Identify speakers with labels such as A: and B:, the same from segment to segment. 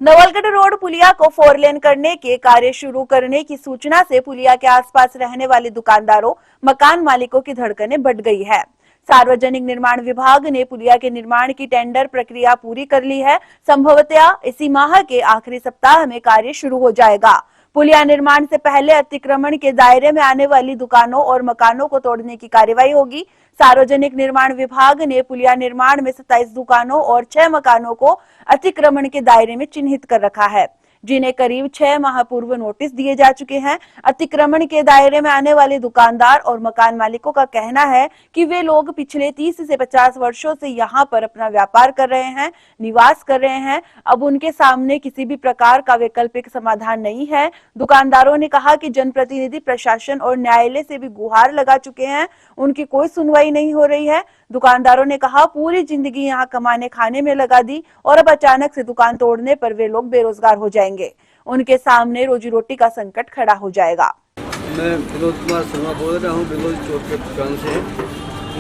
A: Nawalgarh road पुलिया को 4 लेन करने के कार्य शुरू करने की सूचना से पुलिया के आसपास रहने वाले दुकानदारों, मकान मालिकों की धड़कनें बढ़ गई है। सार्वजनिक निर्माण विभाग ने पुलिया के निर्माण की टेंडर प्रक्रिया पूरी कर ली है। संभवतः इसी माह के आखिरी सप्ताह में कार्य शुरू हो जाएगा। पुलिया निर्माण से पहले अतिक्रमण के दायरे में आने वाली दुकानों और मकानों को तोड़ने की कार्रवाई होगी। सार्वजनिक निर्माण विभाग ने पुलिया निर्माण में 27 दुकानों और 6 मकानों को अतिक्रमण के दायरे में चिन्हित कर रखा है, जिन्हें करीब 6 माह पूर्व नोटिस दिए जा चुके हैं। अतिक्रमण के दायरे में आने वाले दुकानदार और मकान मालिकों का कहना है कि वे लोग पिछले 30 से 50 वर्षों से यहां पर अपना व्यापार कर रहे हैं, निवास कर रहे हैं। अब उनके सामने किसी भी प्रकार का वैकल्पिक समाधान नहीं है। दुकानदारों ने कहा कि जनप्रतिनिधि, प्रशासन और न्यायालय से भी गुहार लगा चुके हैं, उनकी कोई सुनवाई नहीं हो रही है। दुकानदारों ने कहा, पूरी जिंदगी यहाँ कमाने खाने में लगा दी और अब अचानक से दुकान तोड़ने पर वे लोग बेरोजगार हो जाएंगे। उनके सामने रोजी रोटी का संकट खड़ा हो जाएगा।
B: मैं विनोद कुमार शर्मा बोल रहा हूँ, बिलोज चौक के दुकान से।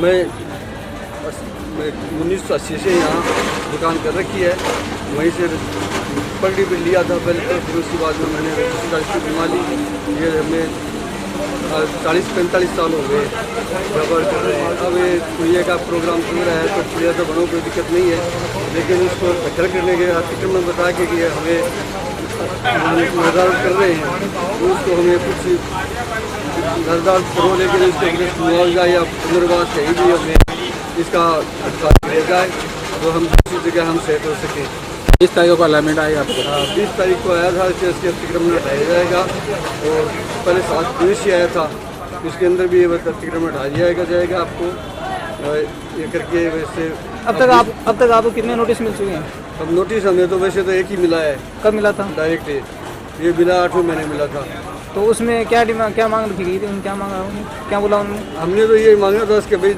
B: मैं 1980 से यहाँ दुकान कर रखी है। वहीं से पगड़ी भी लिया था पहले, तो फिर उसके बाद में मैंने रजिस्ट्रेशन बनवा ली। ये हमें 40-45 साल हो गए व्यापार कर रहे हैं। अब ये पुलिया का प्रोग्राम चल रहा है तो पुलिया तो बनो, कोई दिक्कत नहीं है, लेकिन उसको खच्चर करने के अतिक्रमण बता के कि हमें निर्धार कर रहे हैं, तो उसको हमें कुछ निर्धार करो, लेकिन इसको मुआवजा या पुनर्वास कहीं भी हमें इसका अधिकार दिया जाए तो हम दूसरी जगह हम सेट हो सकें।
C: 20 तारीख को अलॉटमेंट आई आपको?
B: 20 तारीख को आया था कि इसके अतिक्रमण हटाया जाएगा, और पहले 7 पुलिस ही आया था, इसके अंदर भी अतिक्रमण हटाया जाएगा आपको ये करके। वैसे
D: अब तक आपको कितने नोटिस मिल चुके हैं?
B: अब नोटिस हमें तो वैसे तो एक ही मिला है।
D: कब मिला था?
B: डायरेक्ट ये मिला 8वें महीने मिला था।
D: तो उसमें क्या मांग रखी गई थी? क्या मांगा उन्होंने, क्या बोला उन्होंने?
B: हमने तो ये मांगा था इसके भाई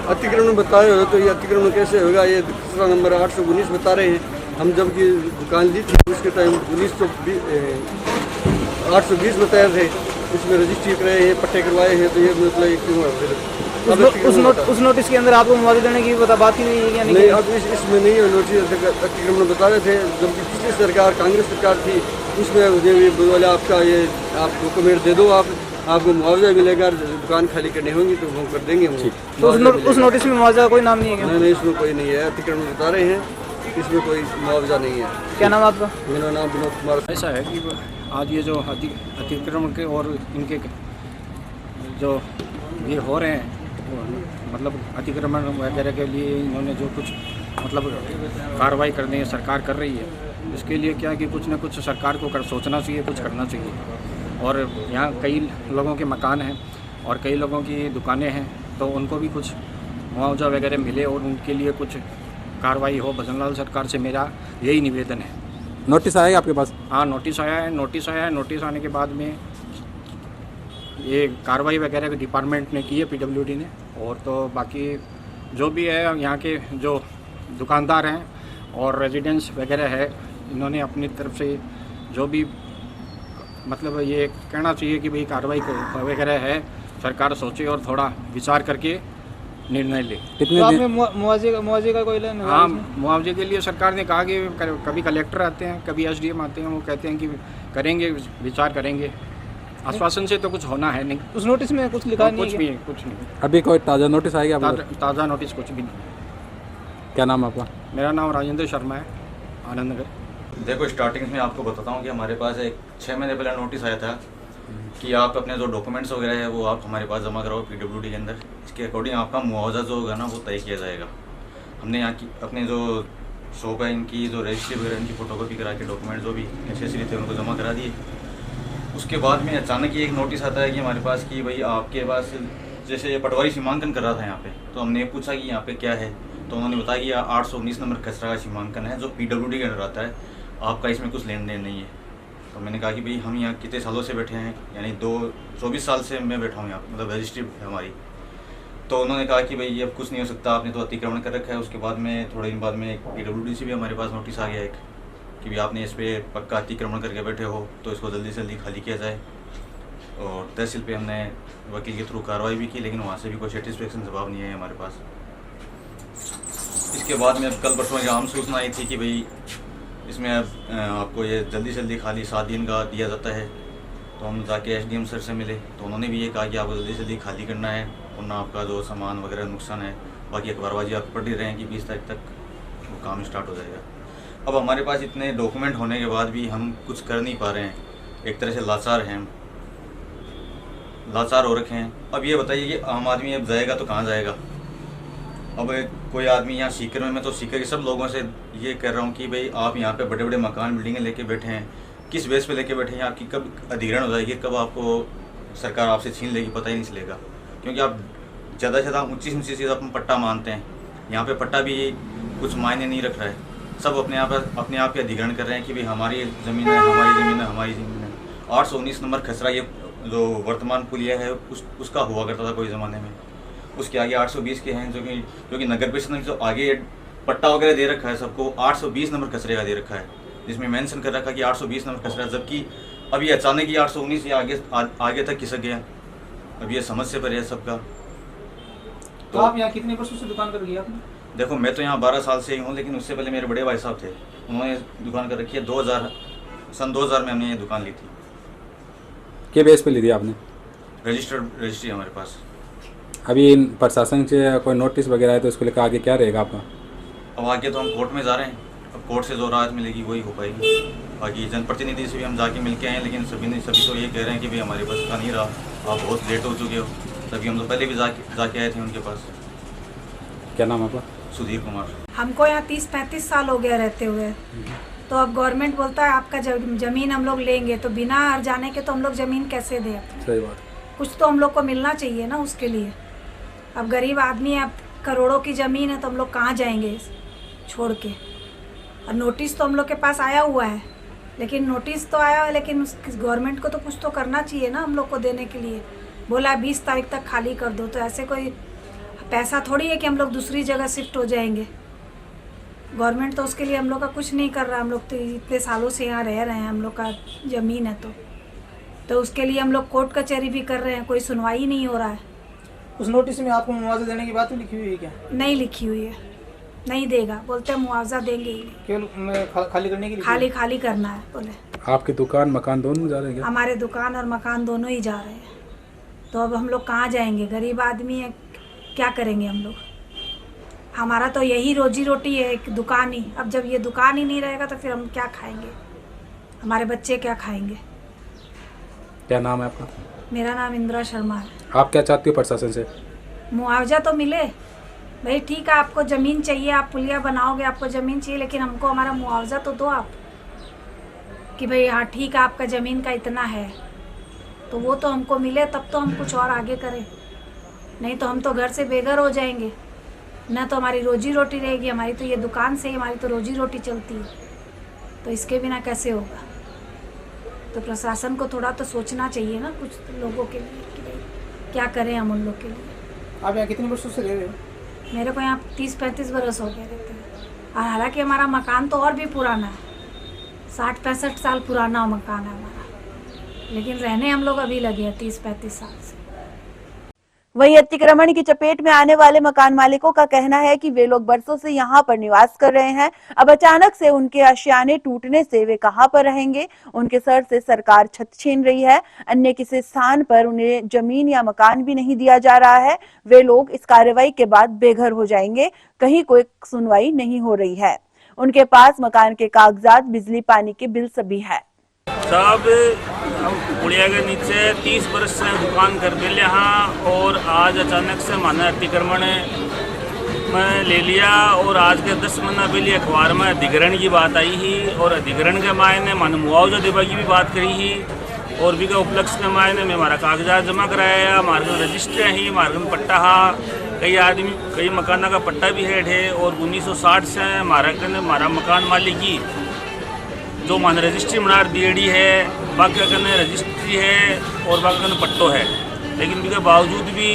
B: अतिक्रमण बताए हो, तो ये अतिक्रमण कैसे होगा? ये दूसरा नंबर 819 बता रहे हैं। हम जब की दुकान ली थी उसके टाइम 820 बताए थे। इसमें रजिस्ट्री कराए हैं, पट्टे करवाए हैं, तो ये मतलब क्यों है?
D: उस नोटिस के अंदर आपको मुआवजा देने की बात ही नहीं है या
B: नहीं? अब इसमें नहीं है नोटिस, अतिक्रमण बता रहे थे। जबकि पिछली सरकार, कांग्रेस सरकार थी, उसमें मुझे बोला आपका ये आप डॉक्यूमेंट दे दो, आपको मुआवजा मिलेगा, दुकान खाली करनी होगी तो हम कर देंगे।
D: तो उस नोटिस में मुआवजा कोई नाम नहीं है?
B: नहीं, इसमें कोई नहीं है। अतिक्रमण बता रहे हैं, इसमें कोई मुआवजा नहीं है।
D: क्या नाम आपका?
B: मेरा नाम विनोद कुमार।
C: ऐसा है कि आज ये जो अतिक्रमण के और इनके जो ये हो रहे हैं, मतलब अतिक्रमण वगैरह के लिए इन्होंने जो कुछ मतलब कार्रवाई करनी है, सरकार कर रही है। इसके लिए क्या कि कुछ न कुछ सरकार को सोचना चाहिए, कुछ करना चाहिए। और यहाँ कई लोगों के मकान हैं और कई लोगों की दुकानें हैं, तो उनको भी कुछ मुआवजा वगैरह मिले और उनके लिए कुछ कार्रवाई हो। भजनलाल सरकार से मेरा यही निवेदन है।
D: नोटिस आएगा आपके पास?
C: हाँ, नोटिस आया है। नोटिस आने के बाद में ये कार्रवाई वगैरह के डिपार्टमेंट ने की है, PWD ने। और तो बाकी जो भी है यहाँ के जो दुकानदार हैं और रेजिडेंट्स वगैरह है, इन्होंने अपनी तरफ से जो भी मतलब ये कहना चाहिए कि भाई कार्रवाई वगैरह है, सरकार सोचे और थोड़ा विचार करके निर्णय ले।
D: कितने तो आपने मुआवजे का कोई लेन?
C: हाँ, मुआवजे के लिए सरकार ने कहा कि कभी कलेक्टर आते हैं, कभी SDM आते हैं, वो कहते हैं कि करेंगे, विचार करेंगे। आश्वासन से तो कुछ होना है नहीं।
D: उस नोटिस में कुछ लिखा नहीं?
C: कुछ नहीं।
D: अभी कोई ताज़ा नोटिस आएगा?
C: ताज़ा नोटिस कुछ भी नहीं।
D: क्या नाम आपका?
C: मेरा नाम राजेंद्र शर्मा है, आनंद नगर।
E: देखो, स्टार्टिंग में आपको बताता हूँ कि हमारे पास एक 6 महीने पहले नोटिस आया था कि आप अपने जो डॉक्यूमेंट्स वगैरह है वो आप हमारे पास जमा कराओ PWD के अंदर। इसके अकॉर्डिंग आपका मुआवजा जो होगा ना वो तय किया जाएगा। हमने यहाँ की अपने जो शॉप है इनकी जो रजिस्ट्री वगैरह इनकी फ़ोटोकॉपी करा के डॉक्यूमेंट जो भी नेसेसरी थे उनको जमा करा दिए। उसके बाद में अचानक ही एक नोटिस आता है कि हमारे पास कि भाई आपके पास जैसे ये पटवारी सीमांकन कर रहा था यहाँ पे, तो हमने पूछा कि यहाँ पे क्या है, तो उन्होंने बताया कि 819 नंबर खसरा का सीमांकन है जो PWD के अंदर आता है, आपका इसमें कुछ लेन देन नहीं है। तो मैंने कहा कि भाई हम यहाँ कितने सालों से बैठे हैं, यानी 24 साल से मैं बैठा हूँ यहाँ, मतलब रजिस्ट्री है हमारी। तो उन्होंने कहा कि भाई अब कुछ नहीं हो सकता, आपने तो अतिक्रमण कर रखा है। उसके बाद में थोड़े दिन बाद में PWD से भी हमारे पास नोटिस आ गया एक कि भी आपने इस पर पक्का अतिक्रमण करके बैठे हो, तो इसको जल्दी से जल्दी खाली किया जाए। और तहसील पे हमने वकील के थ्रू कार्रवाई भी की, लेकिन वहाँ से भी कोई सेटिस्फेक्शन जवाब नहीं है हमारे पास। इसके बाद में अब कल परसों आम सूचना आई थी कि भाई इसमें आपको ये जल्दी से जल्दी खाली 7 दिन का दिया जाता है। तो हम जाके एसडीएम सर से मिले तो उन्होंने भी ये कहा कि आपको जल्दी से जल्दी खाली करना है, वरना आपका जो सामान वगैरह नुकसान है, बाकी अखबारबाजी आप पढ़ ही रहे हैं कि 20 तारीख तक वो काम स्टार्ट हो जाएगा। अब हमारे पास इतने डॉक्यूमेंट होने के बाद भी हम कुछ कर नहीं पा रहे हैं, एक तरह से लाचार हैं, हम लाचार हो रखे हैं। अब ये बताइए कि आम आदमी अब जाएगा तो कहाँ जाएगा। अब कोई आदमी यहाँ सीकर में, मैं तो सीकर के सब लोगों से ये कह रहा हूँ कि भाई आप यहाँ पे बड़े बड़े मकान बिल्डिंगें लेके बैठे हैं, किस बेस पे लेके बैठे हैं, आपकी कब अधिग्रहण हो जाएगी, कब आपको सरकार आपसे छीन लेगी, पता ही नहीं चलेगा। क्योंकि आप ज़्यादा से ज़्यादा ऊँची चीज़ अपन पट्टा मानते हैं, यहाँ पे पट्टा भी कुछ मायने नहीं रख रहा है। सब अपने आप के अधिग्रहण कर रहे हैं कि भाई हमारी ज़मीन है, हमारी ज़मीन है, हमारी ज़मीन है। 819 नंबर खसरा, ये जो वर्तमान पुलिया है उसका हुआ करता था कोई ज़माने में, उसके आगे 820 के हैं जो कि नगर परिषद ने जो आगे पट्टा वगैरह दे रखा है सबको, 820 नंबर खसरे का दे रखा है, जिसमें मेंशन कर रखा है कि 820 नंबर खसरा, जबकि अभी अचानक ही 819 या आगे तक खिसक गया। अब ये समस्या पर है सबका।
D: तो आप यहाँ कितने वर्षों से दुकान कर रही है आपने?
E: देखो मैं तो यहाँ 12 साल से ही हूँ, लेकिन उससे पहले मेरे बड़े भाई साहब थे, उन्होंने दुकान कर रखी है। सन 2000 में हमने ये दुकान ली थी।
F: क्या बेस पे ली थी आपने?
E: रजिस्ट्री हमारे पास।
F: अभी प्रशासन से कोई नोटिस वगैरह है तो उसको लेकर आगे क्या रहेगा आपका?
E: अब आगे तो हम कोर्ट में जा रहे हैं, अब कोर्ट से जो राहत मिलेगी वही हो पाएगी। बाकी जनप्रतिनिधि से भी हम जाके मिल के आए हैं, लेकिन सभी तो ये कह रहे हैं कि भाई हमारे बस का नहीं रहा, आप बहुत लेट हो चुके हो। तभी हम तो पहले भी जाके आए थे उनके पास।
F: क्या नाम आपका?
E: सुधीर कुमार।
G: हमको यहाँ 30-35 साल हो गया रहते हुए, तो अब गवर्नमेंट बोलता है आपका ज़मीन हम लोग लेंगे, तो बिना हर जाने के तो हम लोग ज़मीन कैसे दें?
F: सही बात।
G: कुछ तो हम लोग को मिलना चाहिए ना उसके लिए। अब गरीब आदमी है, अब करोड़ों की ज़मीन है, तो हम लोग कहाँ जाएंगे छोड़ के? और नोटिस तो हम लोग के पास आया हुआ है, लेकिन नोटिस तो आया है, लेकिन उस गवर्नमेंट को तो कुछ तो करना चाहिए ना हम लोग को देने के लिए। बोला 20 तारीख तक खाली कर दो, तो ऐसे कोई पैसा थोड़ी है कि हम लोग दूसरी जगह शिफ्ट हो जाएंगे। गवर्नमेंट तो उसके लिए हम लोग का कुछ नहीं कर रहा। हम लोग तो इतने सालों से यहाँ रह रहे हैं, हम लोग का ज़मीन है, तो उसके लिए हम लोग कोर्ट कचहरी भी कर रहे हैं, कोई सुनवाई नहीं हो रहा है।
D: उस नोटिस में आपको मुआवजा देने की बात भी लिखी हुई है क्या?
G: नहीं लिखी हुई है, नहीं देगा, बोलते हैं मुआवजा देंगे ही नहीं,
D: केवल खाली करने के लिए?
G: खाली करना है बोले।
F: आपकी दुकान मकान दोनों जा रहे हैं क्या?
G: हमारे दुकान और मकान दोनों ही जा रहे हैं, तो अब हम लोग कहाँ जाएंगे? गरीब आदमी है, क्या करेंगे हम लोग? हमारा तो यही रोजी रोटी है, एक दुकान ही। अब जब ये दुकान ही नहीं रहेगा तो फिर हम क्या खाएंगे? हमारे बच्चे क्या खाएंगे?
F: क्या नाम है आपका?
G: मेरा नाम इंदिरा शर्मा है।
F: आप क्या चाहती हो प्रशासन से?
G: मुआवजा तो मिले भाई, ठीक है, आपको ज़मीन चाहिए, आप पुलिया बनाओगे, आपको ज़मीन चाहिए, लेकिन हमको हमारा मुआवजा तो दो आप, कि भाई हाँ ठीक है आपका ज़मीन का इतना है, तो वो तो हमको मिले, तब तो हम कुछ और आगे करें। नहीं तो हम तो घर से बेघर हो जाएंगे, ना तो हमारी रोजी रोटी रहेगी। हमारी तो ये दुकान से ही हमारी तो रोजी रोटी चलती है, तो इसके बिना कैसे होगा? तो प्रशासन को थोड़ा तो सोचना चाहिए ना कुछ लोगों के लिए, कि भाई क्या करें हम उन लोग के लिए।
D: आप यहाँ कितने वर्षों से रह रहे हो?
G: मेरे को यहाँ 30-35 बरस हो गए रहते हैं, और हालांकि हमारा मकान तो और भी पुराना है, 60-65 साल पुराना मकान है हमारा, लेकिन रहने हम लोग अभी लगे हैं 30-35 साल से।
A: वहीं अतिक्रमण की चपेट में आने वाले मकान मालिकों का कहना है कि वे लोग बरसों से यहां पर निवास कर रहे हैं, अब अचानक से उनके आशियाने टूटने से वे कहां पर रहेंगे? उनके सर से सरकार छत छीन रही है, अन्य किसी स्थान पर उन्हें जमीन या मकान भी नहीं दिया जा रहा है। वे लोग इस कार्रवाई के बाद बेघर हो जाएंगे, कहीं कोई सुनवाई नहीं हो रही है। उनके पास मकान के कागजात, बिजली पानी के बिल सभी है।
H: साहब हम पुलिया के नीचे 30 वर्ष से दुकान कर रहे यहाँ, और आज अचानक से माना अतिक्रमण में ले लिया, और आज के 10 महीना पहले अखबार में अधिग्रहण की बात आई ही, और अधिग्रहण के मायने माने मुआवजा देने की भी बात करी ही, और भी का उपलक्ष्य के मायने में हमारा कागजात जमा कराया, हमारे रजिस्टर ही, हमारे पट्टा हा, कई मकाना का पट्टा भी हेड है, और 1960 से हमारा मकान मालिकी जो मान रजिस्ट्री बना DAD है, बाकी करने रजिस्ट्री है, और बाकी करने पट्टो है, लेकिन इसके बावजूद भी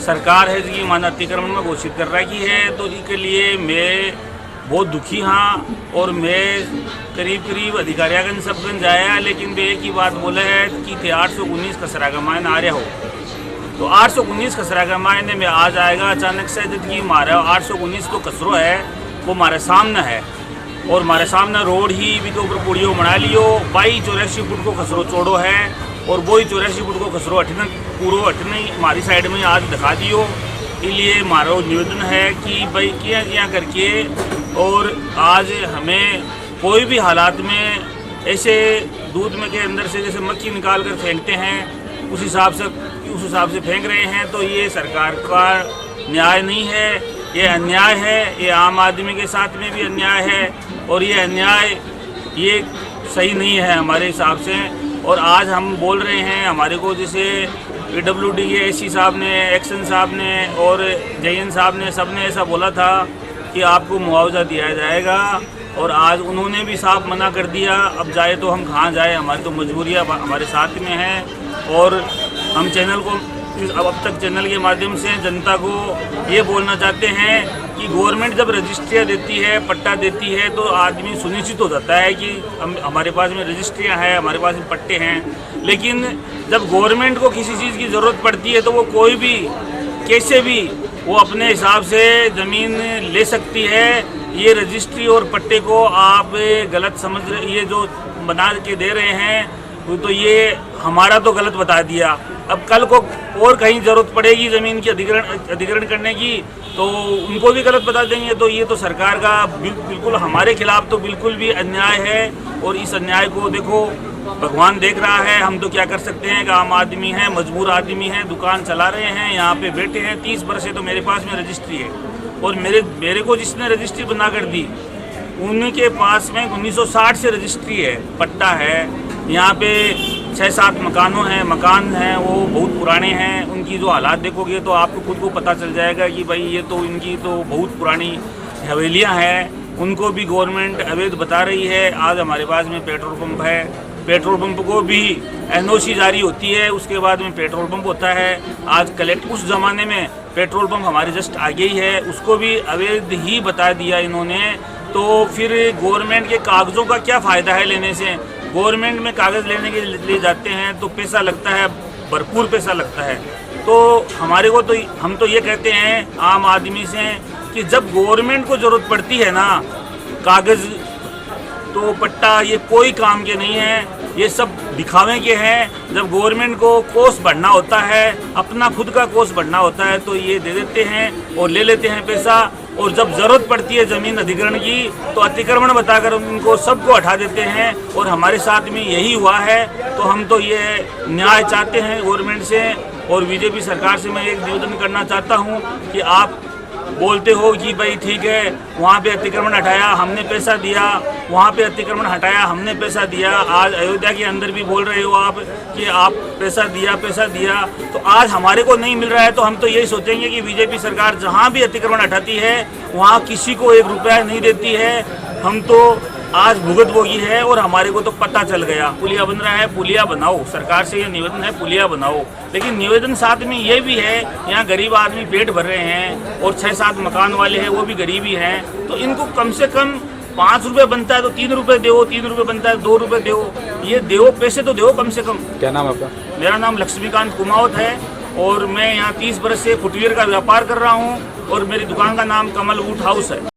H: सरकार है कि मान अतिक्रमण में घोषित कर रखी है। तो इसके लिए मैं बहुत दुखी हाँ, और मैं करीब अधिकारियों सबगन जाया, लेकिन वे एक ही बात बोले है कि 819 खसरा का मायने आ रहा हो, तो 819 खसरा का मायने में आ जाएगा अचानक से, जबकि हमारा 819 तो खसरो है वो हमारे सामने है, और हमारे सामने रोड ही भी के ऊपर पुड़ियो बना लियो। 82-84 फुट को खसरो चौड़ो है और वही 84 फुट को खसरो अठने पूरो अठने हमारी साइड में आज दिखा दियो। इसलिए हमारा निवेदन है कि भाई क्या क्या करके और आज हमें कोई भी हालात में ऐसे दूध में के अंदर से जैसे मक्खी निकाल कर फेंकते हैं उस हिसाब से फेंक रहे हैं, तो ये सरकार का न्याय नहीं है, ये अन्याय है। ये आम आदमी के साथ में भी अन्याय है और ये अन्याय ये सही नहीं है हमारे हिसाब से। और आज हम बोल रहे हैं, हमारे को जैसे PWD के एसी साहब ने, एक्शन साहब ने और जयन साहब ने सब ने ऐसा बोला था कि आपको मुआवजा दिया जाएगा, और आज उन्होंने भी साफ मना कर दिया। अब जाए तो हम कहाँ जाए, हमारी तो मजबूरियाँ हमारे साथ में हैं। और हम चैनल को अब तक चैनल के माध्यम से जनता को ये बोलना चाहते हैं कि गवर्नमेंट जब रजिस्ट्रियाँ देती है, पट्टा देती है, तो आदमी सुनिश्चित हो जाता है कि हमारे पास में रजिस्ट्रियाँ हैं, हमारे पास में पट्टे हैं। लेकिन जब गवर्नमेंट को किसी चीज़ की ज़रूरत पड़ती है तो वो कोई भी कैसे भी वो अपने हिसाब से ज़मीन ले सकती है। ये रजिस्ट्री और पट्टे को आप गलत समझ रहे, ये जो बना के दे रहे हैं तो ये हमारा तो गलत बता दिया। अब कल को और कहीं ज़रूरत पड़ेगी ज़मीन की अधिग्रहण करने की तो उनको भी गलत बता देंगे। तो ये तो सरकार का बिल्कुल हमारे खिलाफ तो बिल्कुल भी अन्याय है। और इस अन्याय को देखो भगवान देख रहा है, हम तो क्या कर सकते हैं कि आम आदमी हैं, मजबूर आदमी हैं, दुकान चला रहे हैं, यहाँ पे बैठे हैं। 30 वर्ष से तो मेरे पास में रजिस्ट्री है और मेरे को जिसने रजिस्ट्री बना कर दी उनके पास में 1960 से रजिस्ट्री है, पट्टा है। यहाँ पे 6-7 मकान हैं वो बहुत पुराने हैं। उनकी जो हालात देखोगे तो आपको खुद को पता चल जाएगा कि भाई ये तो इनकी तो बहुत पुरानी हवेलियाँ हैं। उनको भी गवर्नमेंट अवैध बता रही है। आज हमारे पास में पेट्रोल पंप है, पेट्रोल पंप को भी NOC जारी होती है, उसके बाद में पेट्रोल पंप होता है। आज उस ज़माने में पेट्रोल पंप हमारे जस्ट आगे ही है, उसको भी अवैध ही बता दिया इन्होंने। तो फिर गवर्नमेंट के कागज़ों का क्या फ़ायदा है लेने से। गवर्नमेंट में कागज़ लेने के लिए जाते हैं तो पैसा लगता है, भरपूर पैसा लगता है। तो हमारे को तो हम तो ये कहते हैं आम आदमी से कि जब गवर्नमेंट को ज़रूरत पड़ती है ना, कागज़ तो पट्टा ये कोई काम के नहीं है, ये सब दिखावे के हैं। जब गवर्नमेंट को कोष बढ़ना होता है, अपना खुद का कोष बढ़ना होता है, तो ये दे देते हैं और ले लेते हैं पैसा। और जब ज़रूरत पड़ती है ज़मीन अधिग्रहण की तो अतिक्रमण बताकर उनको सबको हटा देते हैं। और हमारे साथ में यही हुआ है। तो हम तो ये न्याय चाहते हैं गवर्नमेंट से। और बीजेपी सरकार से मैं एक निवेदन करना चाहता हूँ कि आप बोलते हो कि भाई ठीक है, वहाँ पे अतिक्रमण हटाया हमने पैसा दिया, वहाँ पे अतिक्रमण हटाया हमने पैसा दिया। आज अयोध्या के अंदर भी बोल रहे हो आप कि आप पैसा दिया। तो आज हमारे को नहीं मिल रहा है तो हम तो यही सोचेंगे कि बीजेपी सरकार जहाँ भी अतिक्रमण हटाती है वहाँ किसी को 1 रुपया नहीं देती है। हम तो आज भुगतभोगी है और हमारे को तो पता चल गया। पुलिया बन रहा है, पुलिया बनाओ। सरकार से ये निवेदन है, पुलिया बनाओ। लेकिन निवेदन साथ में ये भी है, यहाँ गरीब आदमी पेट भर रहे हैं और 6-7 मकान वाले हैं वो भी गरीबी हैं। तो इनको कम से कम 5 रुपये बनता है तो 3 रुपये दो, 3 रुपये बनता है 2 रुपये दो, ये दो पैसे तो दो कम से कम।
F: क्या नाम आपका?
H: मेरा नाम लक्ष्मीकांत कुमावत है और मैं यहाँ 30 वर्ष से फुटवियर का व्यापार कर रहा हूँ और मेरी दुकान का नाम कमल वुड हाउस है।